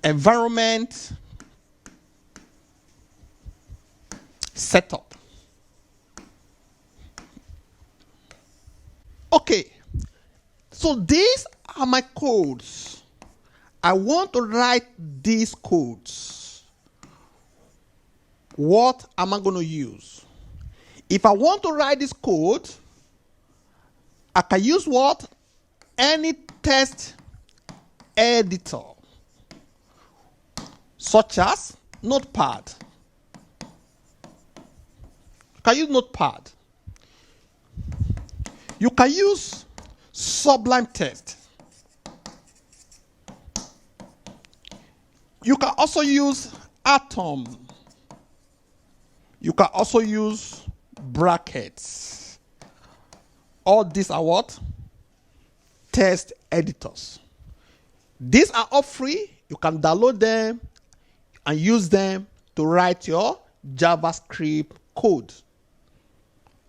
environment setup. Okay, so these are my codes. I want to write these codes. What am I going to use? If I want to write this code, I can use what? Any text editor, such as Notepad. You can use Notepad. You can use Sublime Text. You can also use Atom. You can also use brackets. All these are what? Text editors. These are all free. You can download them and use them to write your JavaScript code.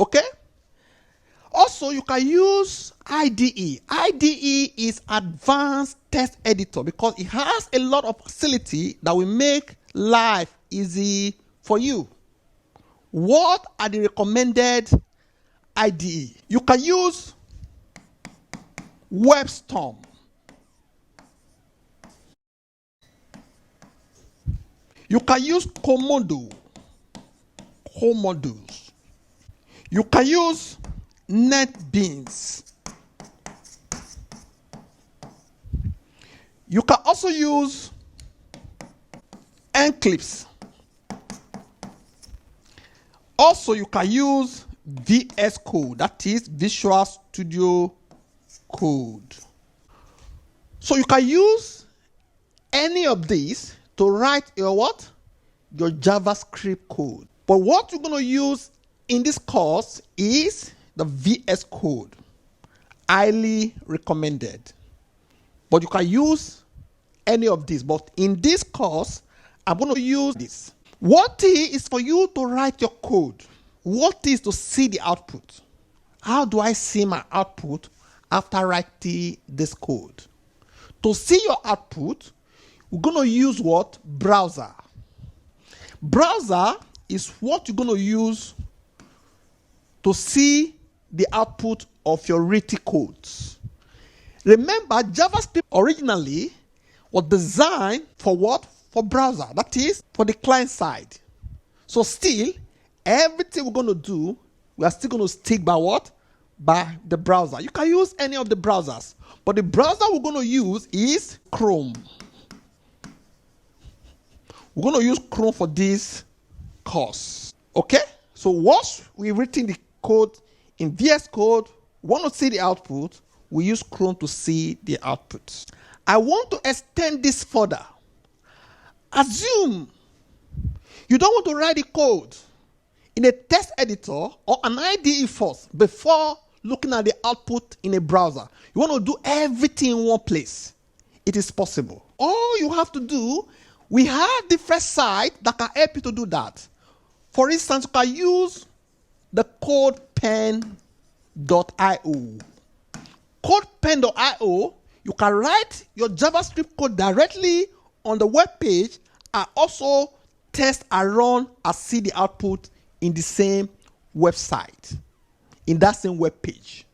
Okay? Also, you can use IDE. IDE is Advanced Text Editor because it has a lot of facility that will make life easy for you. What are the recommended IDE? You can use WebStorm. You can use Komodo. Komodos. You can use NetBeans. You can also use Eclipse. Also, you can use VS Code, that is Visual Studio Code. So you can use any of these to write your what? Your JavaScript code. But what you're going to use in this course is the VS Code. Highly recommended. But you can use any of these. But in this course, I'm going to use this. What is for you to write your code? What is to see the output? How do I see my output after writing this code? To see your output, we're going to use what? Browser. Browser is what you're going to use to see the output of your written codes. Remember, JavaScript originally was designed for what? For browser, that is for the client side. So still, everything we're going to do, we are still going to stick by what? By the browser. You can use any of the browsers, but the browser we're going to use is Chrome. We're going to use Chrome for this course. Okay? So once we've written the code in VS Code, we want to see the output, we use Chrome to see the output. I want to extend this further. Assume you don't want to write the code in a text editor or an IDE first before looking at the output in a browser. You want to do everything in one place. It is possible. All you have to do, we have different sites that can help you to do that. For instance, you can use the CodePen.io. CodePen.io, you can write your JavaScript code directly on the web page and also test and run and see the output in the same website, in that same web page.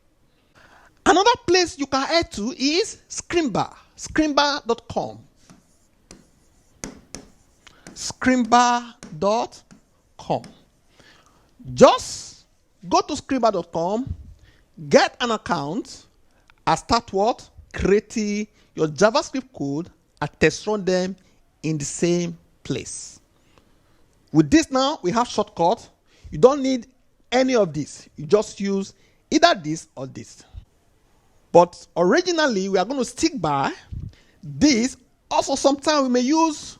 Another place you can head to is Scrimba, Scrimba.com. Scrimba.com. Just go to Scrimba.com, get an account, and start what? Creating your JavaScript code and test run them in the same place. With this now, we have shortcut. You don't need any of this. You just use either this or this. But originally, we are going to stick by this. Also, sometimes we may use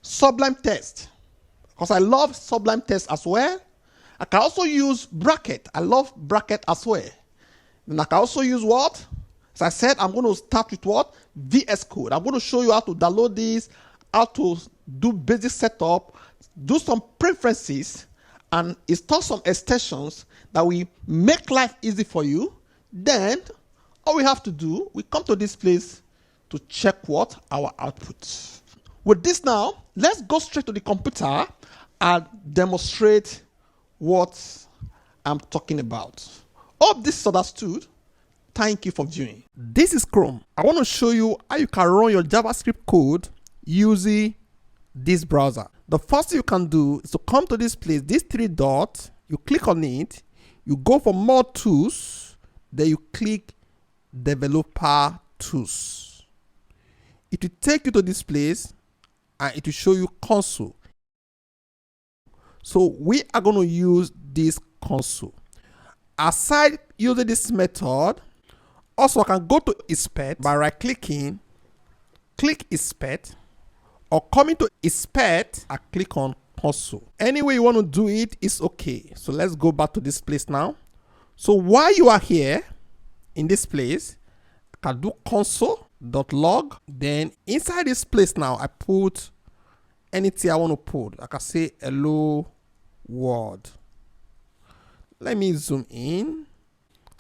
Sublime Text because I love Sublime Text as well. I can also use bracket. I love bracket as well. Then I can also use what? As I said, I'm going to start with what? VS Code. I'm going to show you how to download this, how to do basic setup, do some preferences, and install some extensions that will make life easy for you. Then, all we have to do, we come to this place to check what? Our output. With this now, let's go straight to the computer and demonstrate what I'm talking about. Hope this is understood. Thank you for viewing. This is Chrome. I want to show you how you can run your JavaScript code using this browser. The first thing you can do is to come to this place, these three dots, you click on it, you go for more tools, then you click developer tools. It will take you to this place and it will show you console. So we are going to use this console. Aside using this method, also I can go to inspect by right clicking, click inspect, or coming to inspect, I click on console. Any way you want to do it is okay. So let's go back to this place now. So while you are here in this place, I can do console.log. Then inside this place now, I put anything I want to put. I can say hello world. Let me zoom in.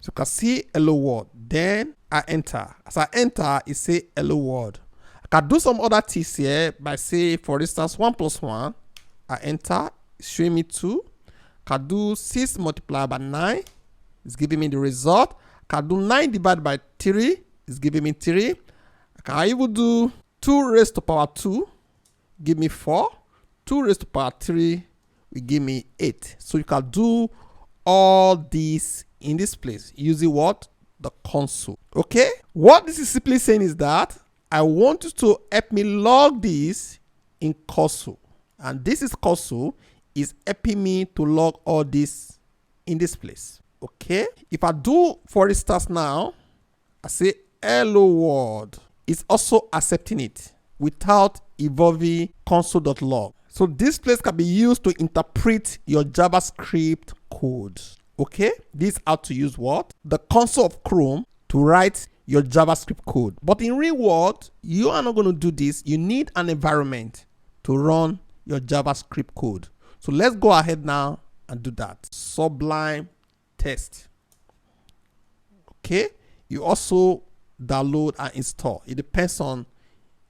So you can see hello world. Then I enter. As I enter, it say hello world. I can do some other things here by say, for instance, 1 plus 1. I enter, it's showing me 2. I can do 6 multiplied by 9. It's giving me the result. I can do 9 divided by 3. It's giving me 3. I can even do 2 raised to power 2. Give me 4. 2 raised to power 3 will give me 8. So you can do all these in this place using what? The console. Okay? What this is simply saying is that I want you to help me log this in console. And this is console is helping me to log all this in this place. Okay? If I do, for instance, now, I say hello world, it's also accepting it without involving console.log. So this place can be used to interpret your JavaScript code. Okay? This is how to use what? The console of Chrome to write your JavaScript code. But in real world, you are not going to do this. You need an environment to run your JavaScript code. So let's go ahead now and do that. Sublime Text. Okay? You also download and install. It depends on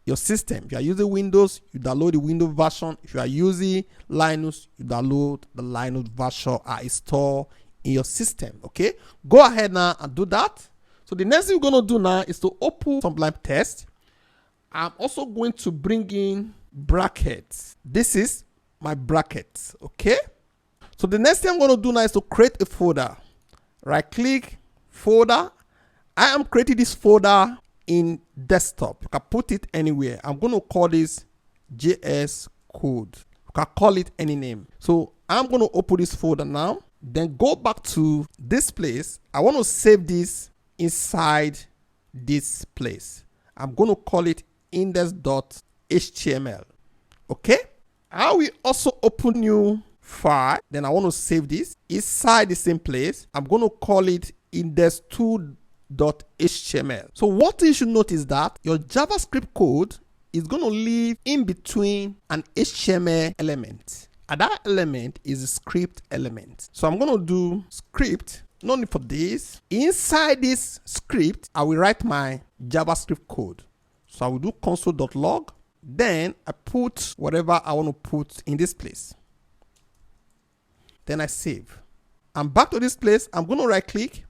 your system. If you are using Windows, you download the Windows version. If you are using Linux, you download the Linux version and install in your system. Okay? Go ahead now and do that. So the next thing we're going to do now is to open Sublime Text. I'm also going to bring in brackets. This is my brackets. Okay? So the next thing I'm going to do now is to create a folder. Right click, folder. I am creating this folder in desktop. You can put it anywhere. I'm going to call this JS code. You can call it any name. So I'm going to open this folder now. Then go back to this place. I want to save this inside this place. I'm going to call it index.html. Okay? I will also open new file. Then I want to save this inside the same place. I'm going to call it index2.html. So what you should notice is that your JavaScript code is going to live in between an HTML element. And that element is a script element. So I'm going to do script. No need for this. Inside this script, I will write my JavaScript code. So I will do console.log. Then I put whatever I want to put in this place. Then I save. I'm back to this place. I'm going to right click.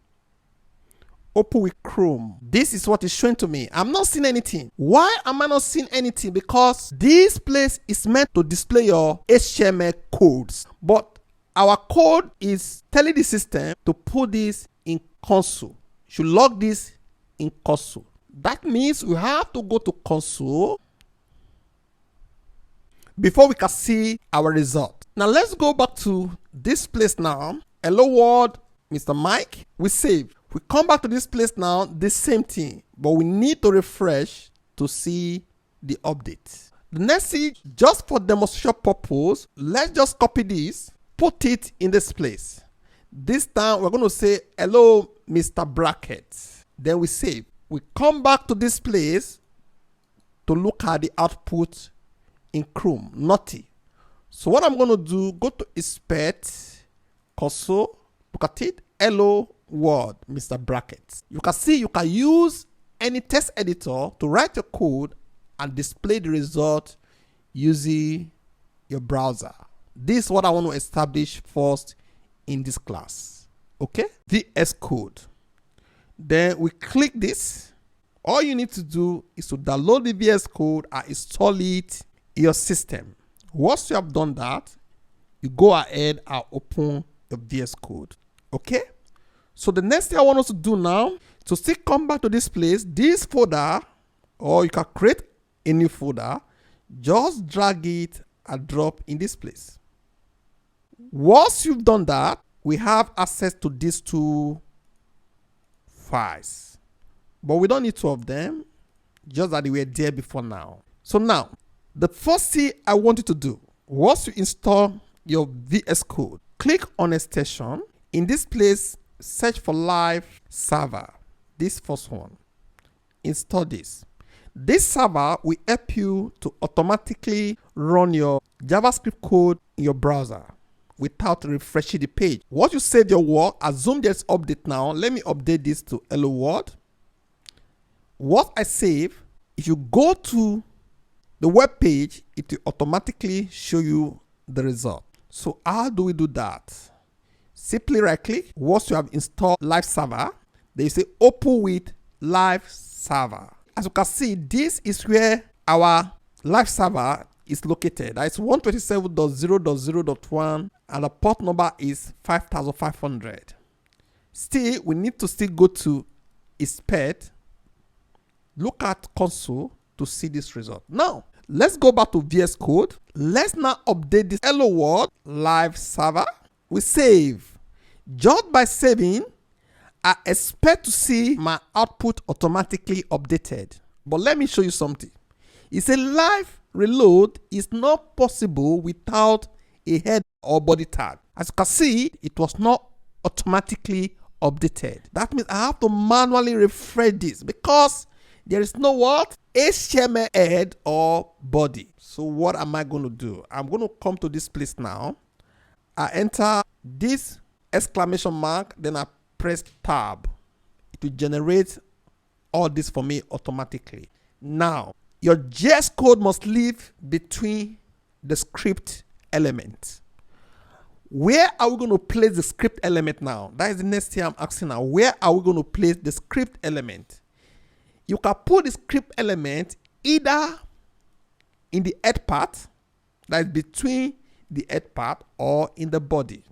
Open with Chrome. This is what is showing to me. I'm not seeing anything. Why am I not seeing anything? Because this place is meant to display your HTML codes. But our code is telling the system to put this in console. You should log this in console. That means we have to go to console before we can see our result. Now let's go back to this place now. Hello world, Mr. Mike. We save. We come back to this place now, the same thing, but we need to refresh to see the update. The next thing, just for demonstration purpose, let's just copy this, put it in this place. This time we're going to say, hello, Mr. Bracket. Then we save. We come back to this place to look at the output in Chrome, naughty. So what I'm going to do, go to inspect, console, look at it, hello, world, Mr. Bracket. You can see you can use any text editor to write your code and display the result using your browser. This is what I want to establish first in this class. Okay, VS Code. Then we click this. All you need to do is to download the VS Code and install it in your system. Once you have done that, you go ahead and open your VS Code. Okay, so the next thing I want us to do now, to still come back to this place, this folder, or you can create a new folder, just drag it and drop in this place. Once you've done that, we have access to these two files, but we don't need two of them, just that they were there before now. So now, the first thing I want you to do, once you install your VS Code, click on extension. In this place, search for live server. This first one. Install this. This server will help you to automatically run your JavaScript code in your browser without refreshing the page. Once you save your work, assume there's update now. Let me update this to hello world. What I save, if you go to the web page, it will automatically show you the result. So how do we do that? Simply right click. Once you have installed live server, they say open with live server. As you can see, this is where our live server is located. That's 127.0.0.1 and the port number is 5500. Still, we need to still go to inspect, look at console to see this result. Now, let's go back to VS Code. Let's now update this hello world live server. We save. Just by saving, I expect to see my output automatically updated. But let me show you something. It's a live reload is not possible without a head or body tag. As you can see, it was not automatically updated. That means I have to manually refresh this because there is no what? HTML head or body. So what am I going to do? I'm going to come to this place now. I enter this exclamation mark, then I press tab. It will generate all this for me automatically. Now, your JS code must live between the script elements. Where are we going to place the script element now? That is the next thing I'm asking now. Where are we going to place the script element? You can put the script element either in the head part, that is between the head part, or in the body.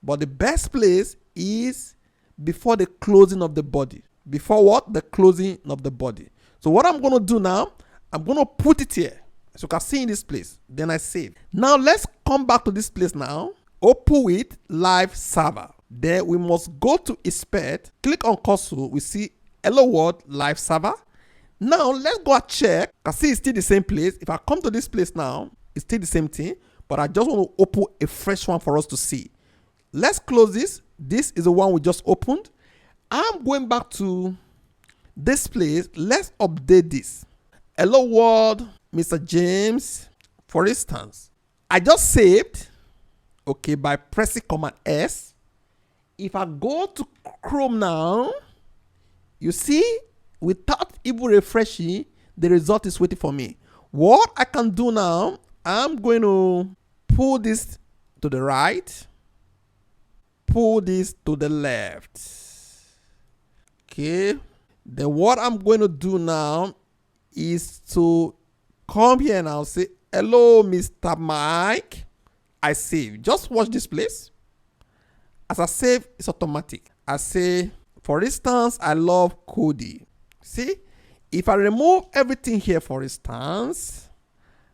But the best place is before the closing of the body. Before what? The closing of the body. So what I'm going to do now, I'm going to put it here. As you can see in this place. Then I save. Now let's come back to this place now. Open with live server. Then we must go to inspect. Click on console. We see hello world live server. Now let's go and check. You can see it's still the same place. If I come to this place now, it's still the same thing. But I just want to open a fresh one for us to see. Let's close this. This is the one we just opened. I'm going back to this place. Let's update this. Hello world, Mr. James. For instance, I just saved, okay, by pressing Command S. If I go to Chrome now, you see, without even refreshing, the result is waiting for me. What I can do now, I'm going to pull this to the right, pull this to the left. Okay. Then what I'm going to do now is to come here now, say, hello, Mr. Mike. I save. Just watch this place. As I save, it's automatic. I say, for instance, I love Cody. See, if I remove everything here, for instance,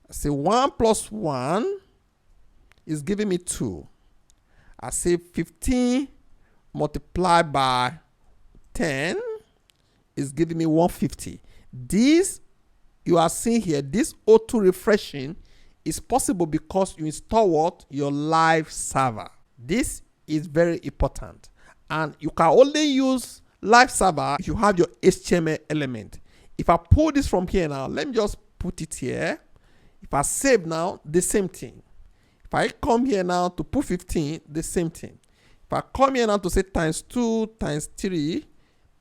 I say 1 plus 1 is giving me 2. I say 15 multiplied by 10 is giving me 150. This you are seeing here, this auto refreshing is possible because you install what? Your live server. This is very important. And you can only use live server if you have your HTML element. If I pull this from here now, let me just put it here. If I save now, the same thing. If I come here now to put 15, the same thing. If I come here now to say times 2, times 3,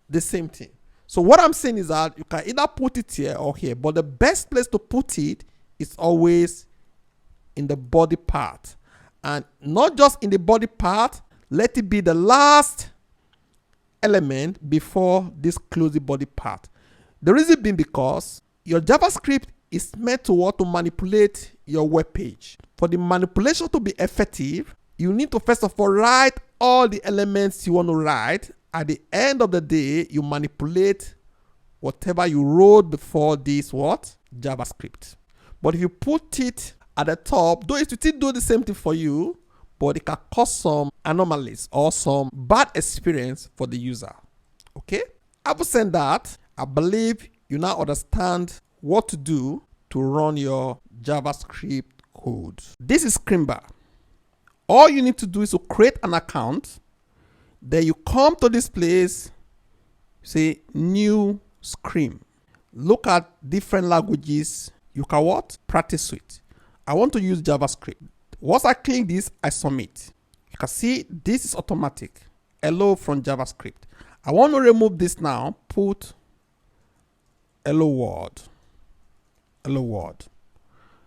the same thing. So what I'm saying is that you can either put it here or here, but the best place to put it is always in the body part. And not just in the body part, let it be the last element before this closing body part. The reason being because your JavaScript is meant to manipulate your web page. For the manipulation to be effective, you need to first of all write all the elements you want to write. At the end of the day, you manipulate whatever you wrote before this JavaScript. But if you put it at the top, though it will still do the same thing for you, but it can cause some anomalies or some bad experience for the user. Okay? Having said that, I believe you now understand what to do to run your JavaScript code. This is Scrimba. All you need to do is to create an account. Then you come to this place, say new Scrim. Look at different languages you can practice with. I want to use JavaScript. Once I click this, I submit. You can see this is automatic. Hello from JavaScript. I want to remove this now. Put hello world. Hello world.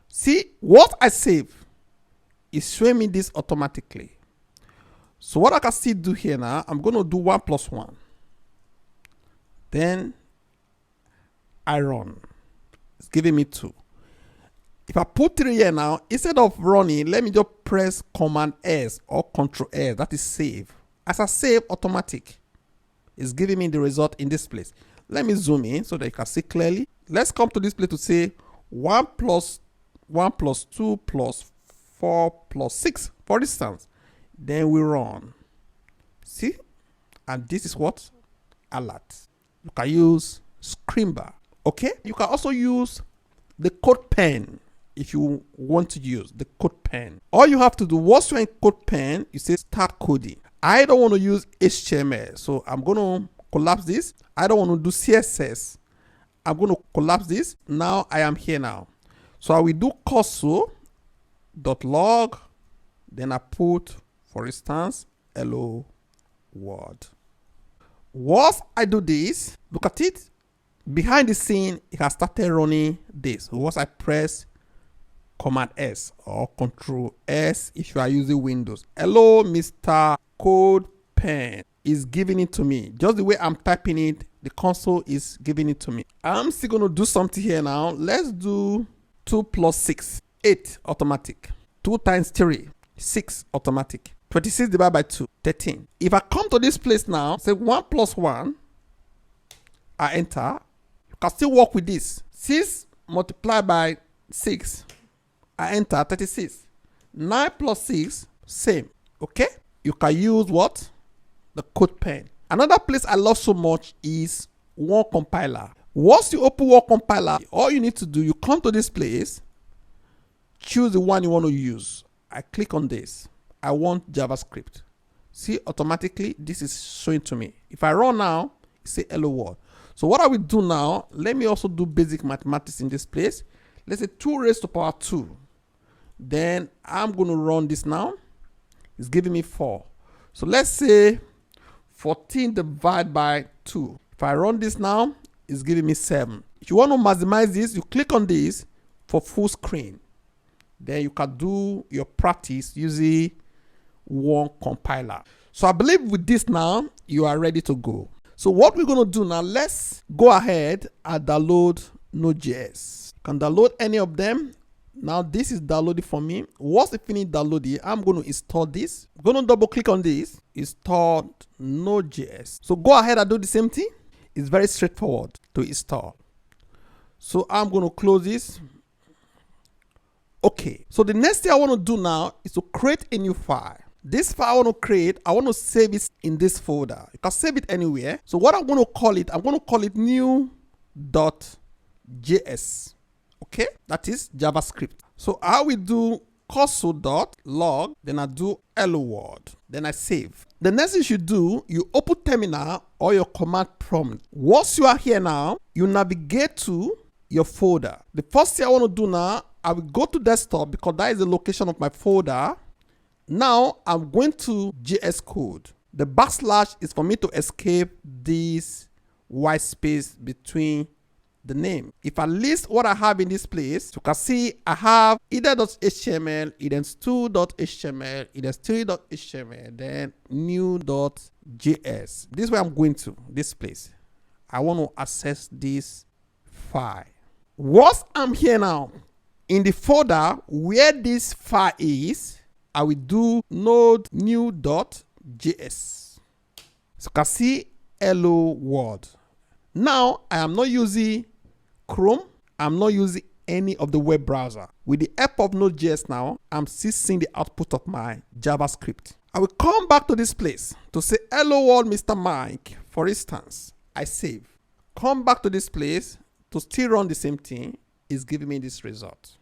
See what I save is showing me this automatically. So what I can still do here now, I'm going to do 1 plus 1. Then I run. It's giving me 2. If I put 3 here now, instead of running, let me just press Command S or Control S. That is save. As I save, automatic. It's giving me the result in this place. Let me zoom in so that you can see clearly. Let's come to this place to say 1 plus 2 plus 4 plus 6, for instance. Then we run. See? And this is what? Alert. You can use Scrimba. Okay? You can also use the code pen if you want to use the code pen. All you have to do, once you're in code pen, you say start coding. I don't want to use HTML, so I'm going to collapse this. I don't want to do CSS. I'm going to collapse this. Now I am here now. So I will do console.log. Then I put, for instance, hello world. Once I do this, look at it. Behind the scene, it has started running this. Once I press Command S or Control S if you are using Windows. Hello, Mr. Code Pen is giving it to me. Just the way I'm typing it, the console is giving it to me. I'm still going to do something here now. Let's do 2 plus 6, 8 automatic. 2 times 3, 6 automatic. 26 divided by 2, 13. If I come to this place now, say 1 plus 1, I enter. You can still work with this. 6 multiplied by 6, I enter 36. 9 plus 6, same. Okay? You can use what? The code pen. Another place I love so much is One Compiler. Once you open One Compiler, all you need to do, you come to this place, choose the one you want to use. I click on this. I want JavaScript. See, automatically, this is showing to me. If I run now, say hello world. So what I will do now, let me also do basic mathematics in this place. Let's say 2 raised to power 2. Then I'm going to run this now. It's giving me 4. So let's say 14 divided by 2. If I run this now, it's giving me 7. If you want to maximize this, you click on this for full screen. Then you can do your practice using One Compiler. So I believe with this now, you are ready to go. So what we're going to do now, let's go ahead and download Node.js. You can download any of them. Now this is downloaded for me. Once it finished downloading, I'm going to install this. I'm going to double click on this. Install Node.js. So go ahead and do the same thing. It's very straightforward to install. So I'm going to close this. Okay. So the next thing I want to do now is to create a new file. This file I want to create, I want to save it in this folder. You can save it anywhere. So what I'm going to call it, I'm going to call it new.js. Okay, that is JavaScript. So I will do console.log, then I do hello world, then I save. The next thing you should do, you open terminal or your command prompt. Once you are here now, you navigate to your folder. The first thing I want to do now, I will go to desktop because that is the location of my folder. Now I'm going to JS code. The backslash is for me to escape this white space between the name. If I list what I have in this place, you can see I have either .html, either 2.html, either 3.html, then new.js. This is where I'm going to, this place. I want to access this file. Once I'm here now, in the folder where this file is, I will do node new.js. So you can see hello world. Now I am not using Chrome. I'm not using any of the web browser. With the help of Node.js now, I'm still seeing the output of my JavaScript. I will come back to this place to say hello world Mr. Mike. For instance, I save. Come back to this place to still run the same thing. It's giving me this result.